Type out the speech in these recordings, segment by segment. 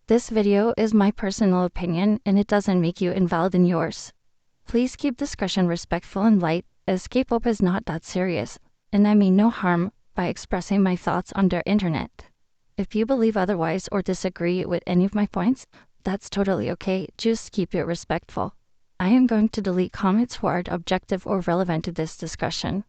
This video is my personal opinion and it doesn't make you invalid in yours. Please keep discussion respectful and light, as K-pop is not that serious, and I mean no harm by expressing my thoughts on the internet. If you believe otherwise or disagree with any of my points, that's totally okay, just keep it respectful. I am going to delete comments who aren't objective or relevant to this discussion.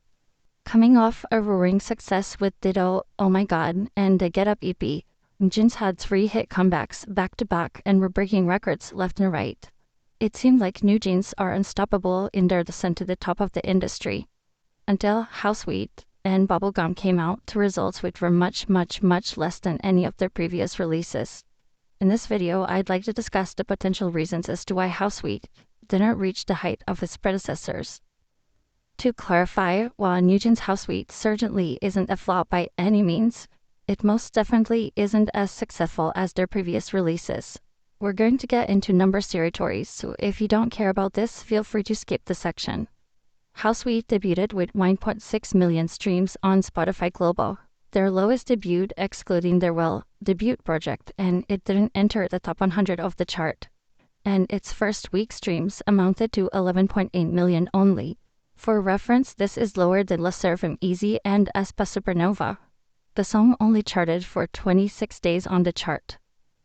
Coming off a roaring success with Ditto, Oh My God, and the Get Up EP, Jin's had 3 hit comebacks back-to-back and were breaking records left and right. It seemed like new jeans are unstoppable in their descent to the top of the industry. Until How Sweet and Bubblegum came out, two results which were much less than any of their previous releases. In this video, I'd like to discuss the potential reasons as to why How Sweet didn't reach the height of its predecessors. To clarify, while New Jeans' How Sweet certainly isn't a flop by any means, it most definitely isn't as successful as their previous releases. We're going to get into numbers territories, so if you don't care about this, feel free to skip the section. How Sweet debuted with 1.6 million streams on Spotify Global, their lowest debut excluding their debut project, and it didn't enter the top 100 of the chart. And its first week streams amounted to 11.8 million only. For reference, this is lower than leeseo from Itzy and aespa Supernova. The song only charted for 26 days on the chart.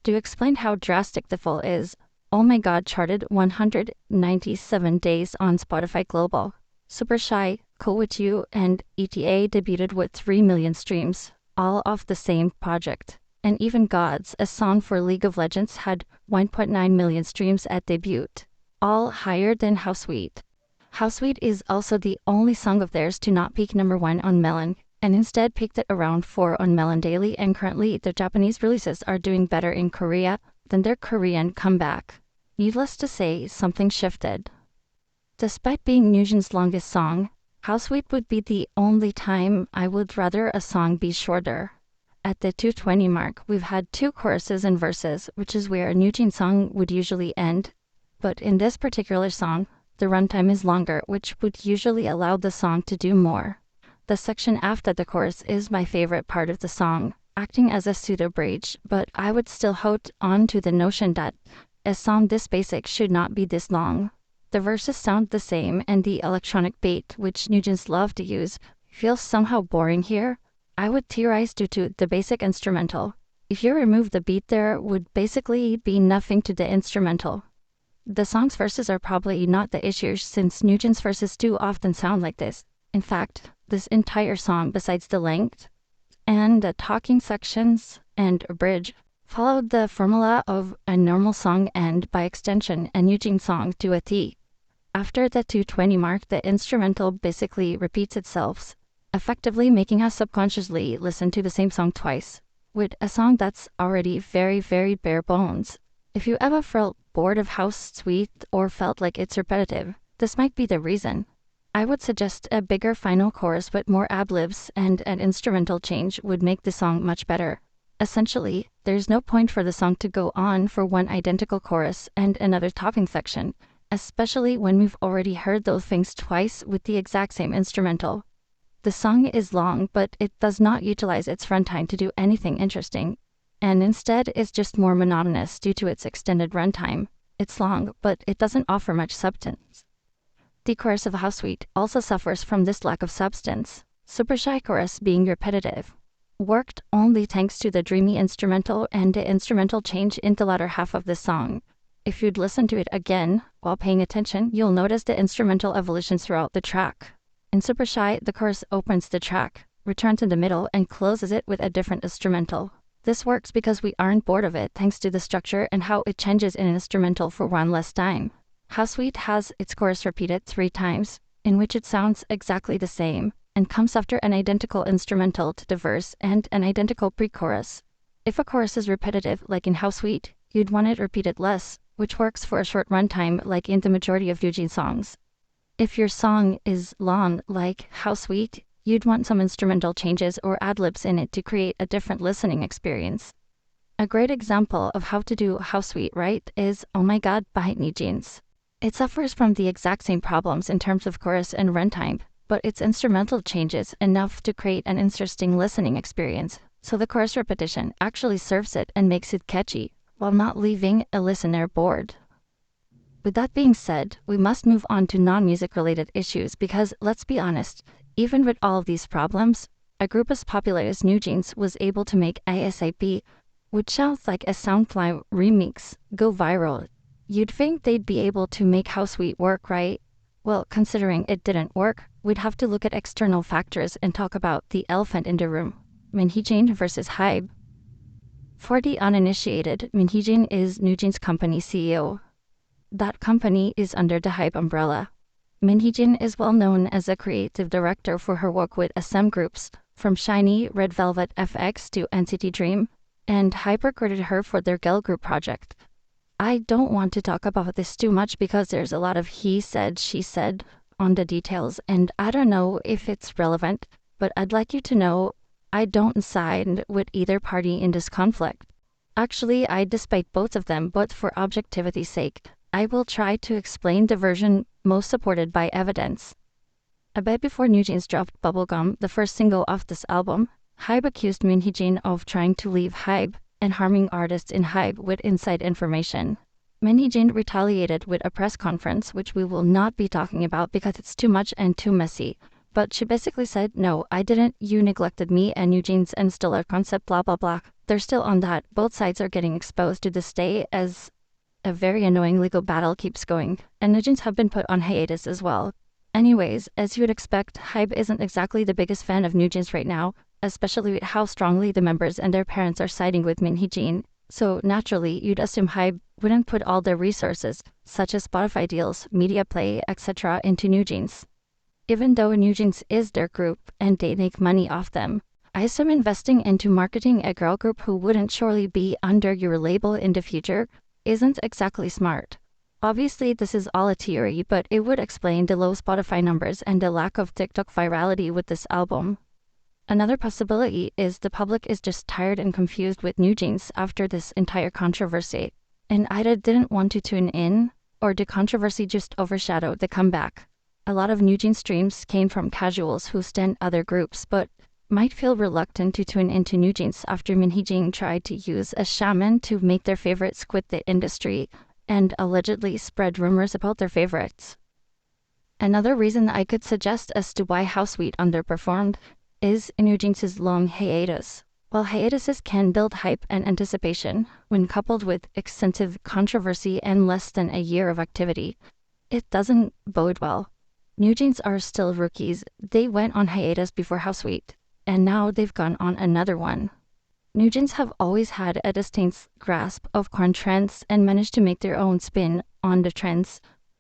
To explain how drastic the fall is, Oh My God charted 197 days on Spotify Global. Super Shy, Cool With You, and ETA debuted with 3 million streams, all off the same project. And even Gods, a song for League of Legends, had 1.9 million streams at debut, all higher than How Sweet. How Sweet is also the only song of theirs to not peak number 1 on Melon, and instead peaked at around 4 on Melon Daily, and currently the Japanese releases are doing better in Korea than their Korean comeback. Needless to say, something shifted. Despite being New Jeans' longest song, How Sweet would be the only time I would rather a song be shorter. At the 2:20 mark, we've had 2 choruses and verses, which is where a New Jeans song would usually end. But in this particular song, the runtime is longer, which would usually allow the song to do more. The section after the chorus is my favorite part of the song, acting as a pseudo-bridge, but I would still hold on to the notion that a song this basic should not be this long. The verses sound the same, and the electronic beat, which New Jeans love to use, feels somehow boring here. I would theorize due to the basic instrumental. If you remove the beat, there would basically be nothing to the instrumental. The song's verses are probably not the issue, since New Jeans' verses do often sound like this. In fact, this entire song, besides the length and the talking sections and a bridge, followed the formula of a normal song and, by extension, a New Jeans song to a T. After the 2:20 mark, the instrumental basically repeats itself, effectively making us subconsciously listen to the same song twice, with a song that's already very bare bones. If you ever felt bored of How Sweet or felt like it's repetitive, this might be the reason. I would suggest a bigger final chorus with more ad-libs and an instrumental change would make the song much better. Essentially, there's no point for the song to go on for one identical chorus and another talking section, especially when we've already heard those things twice with the exact same instrumental. The song is long, but it does not utilize its runtime to do anything interesting, and instead is just more monotonous due to its extended runtime. It's long, but it doesn't offer much substance. The chorus of How Sweet also suffers from this lack of substance, Super Shy chorus being repetitive. Worked only thanks to the dreamy instrumental and the instrumental change in the latter half of the song. If you'd listen to it again while paying attention, you'll notice the instrumental evolution throughout the track. In Super Shy, the chorus opens the track, returns in the middle, and closes it with a different instrumental. This works because we aren't bored of it thanks to the structure and how it changes in an instrumental for one less time. How Sweet has its chorus repeated 3 times, in which it sounds exactly the same, and comes after an identical instrumental to the verse and an identical pre-chorus. If a chorus is repetitive, like in How Sweet, you'd want it repeated less, which works for a short runtime like in the majority of New Jeans songs. If your song is long, like How Sweet, you'd want some instrumental changes or ad-libs in it to create a different listening experience. A great example of how to do How Sweet right is Oh My God by New Jeans. It suffers from the exact same problems in terms of chorus and runtime, but its instrumental changes enough to create an interesting listening experience, so the chorus repetition actually serves it and makes it catchy, while not leaving a listener bored. With that being said, we must move on to non-music related issues because, let's be honest, even with all of these problems, a group as popular as NewJeans was able to make aespa, which sounds like a Soundfly remix, go viral. You'd think they'd be able to make How Sweet work, right? Well, considering it didn't work, we'd have to look at external factors and talk about the elephant in the room, heejin versus hype. For the uninitiated, heejin is NewJeans' company CEO. That company is under the hype umbrella. Heejin is well known as a creative director for her work with SM groups, from Shinee, Red Velvet FX to NCT Dream, and hype recruited her for their girl group project. I don't want to talk about this too much because there's a lot of he said, she said on the details, and I don't know if it's relevant, but I'd like you to know I don't side with either party in this conflict. Actually, I despite both of them, but for objectivity's sake, I will try to explain the version most supported by evidence. A bit before NewJeans dropped Bubblegum, the first single off this album, Hybe accused Heejin of trying to leave Hybe and harming artists in Hybe with inside information. Heejin retaliated with a press conference, which we will not be talking about because it's too much and too messy. But she basically said, no, I didn't, you neglected me and NewJeans and still our concept, blah blah blah. They're still on that. Both sides are getting exposed to this day as a very annoying legal battle keeps going, and NewJeans have been put on hiatus as well. Anyways, as you would expect, Hybe isn't exactly the biggest fan of NewJeans right now, especially with how strongly the members and their parents are siding with Heejin. So naturally, you'd assume Hybe wouldn't put all their resources, such as Spotify deals, media play, etc., into NewJeans. Even though NewJeans is their group and they make money off them, I assume investing into marketing a girl group who wouldn't surely be under your label in the future isn't exactly smart. Obviously, this is all a theory, but it would explain the low Spotify numbers and the lack of TikTok virality with this album. Another possibility is the public is just tired and confused with NewJeans after this entire controversy, and either didn't want to tune in, or the controversy just overshadowed the comeback. A lot of NewJeans streams came from casuals who stan other groups, but might feel reluctant to tune into NewJeans after Heejin tried to use a shaman to make their favorites quit the industry and allegedly spread rumors about their favorites. Another reason I could suggest as to why How Sweet underperformed is NewJeans' long hiatus. While hiatuses can build hype and anticipation, when coupled with extensive controversy and less than a year of activity, it doesn't bode well. NewJeans are still rookies. They went on hiatus before How Sweet, and now they've gone on another one. NewJeans have always had a distinct grasp of current trends and managed to make their own spin on the trends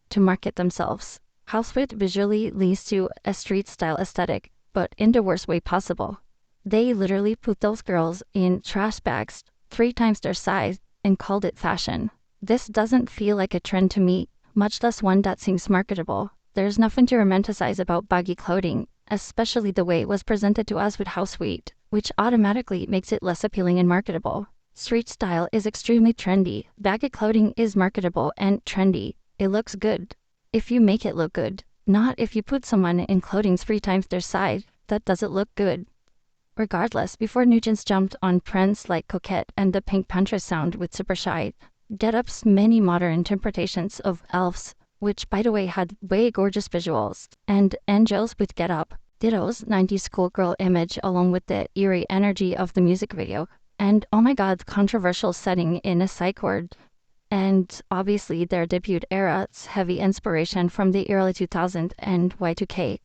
to market themselves. How Sweet visually leads to a street-style aesthetic, but in the worst way possible. They literally put those girls in trash bags 3 times their size and called it fashion. This doesn't feel like a trend to me, much less one that seems marketable. There's nothing to romanticize about baggy clothing, especially the way it was presented to us with How Sweet, which automatically makes it less appealing and marketable. Street style is extremely trendy. Baggy clothing is marketable and trendy. It looks good if you make it look good, not if you put someone in clothing 3 times their size that doesn't look good. Regardless, before NewJeans jumped on trends like Coquette and the Pink Panther sound with Super Shy, Get-Up's many modern interpretations of elves, which by the way had way gorgeous visuals, and angels with Get Up, Ditto's 90s schoolgirl image along with the eerie energy of the music video, and oh my god, controversial setting in a psych ward, and obviously their debut era's heavy inspiration from the early 2000s and Y2K.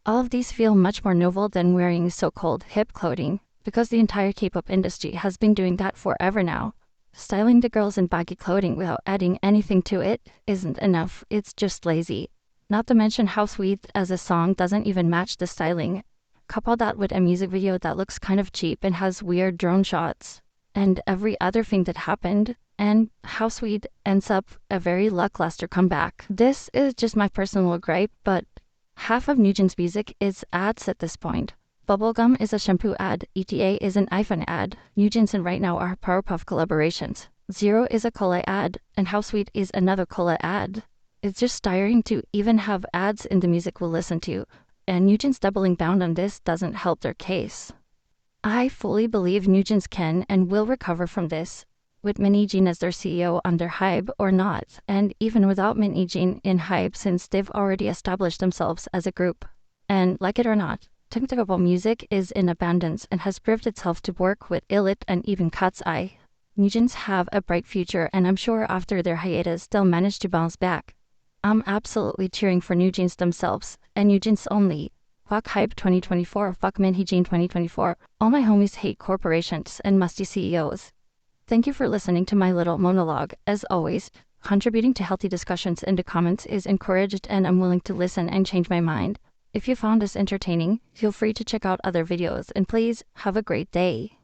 All of these feel much more novel than wearing so-called hip clothing, because the entire K-pop industry has been doing that forever now. Styling the girls in baggy clothing without adding anything to it isn't enough, it's just lazy. Not to mention How Sweet as a song doesn't even match the styling. Couple that with a music video that looks kind of cheap and has weird drone shots, and every other thing that happened, and How Sweet ends up a very lackluster comeback. This is just my personal gripe, but half of NewJeans' music is ads at this point. Bubblegum is a shampoo ad, ETA is an iPhone ad, NewJeans and Right Now are Powerpuff collaborations. Zero is a cola ad, and How Sweet is another cola ad. It's just tiring to even have ads in the music we'll listen to, and NewJeans doubling down on this doesn't help their case. I fully believe NewJeans can and will recover from this. with heejin as their CEO under hype or not, and even without heejin in hype since they've already established themselves as a group. And like it or not, technical music is in abundance and has proved itself to work with Illit and even Cat's Eye. Nugents have a bright future, and I'm sure after their hiatus they'll manage to bounce back. I'm absolutely cheering for Nugents themselves, and Nugents only. Fuck hype 2024, fuck heejin 2024. All my homies hate corporations and musty CEOs. Thank you for listening to my little monologue. As always, contributing to healthy discussions in the comments is encouraged, and I'm willing to listen and change my mind. If you found this entertaining, feel free to check out other videos, and please have a great day.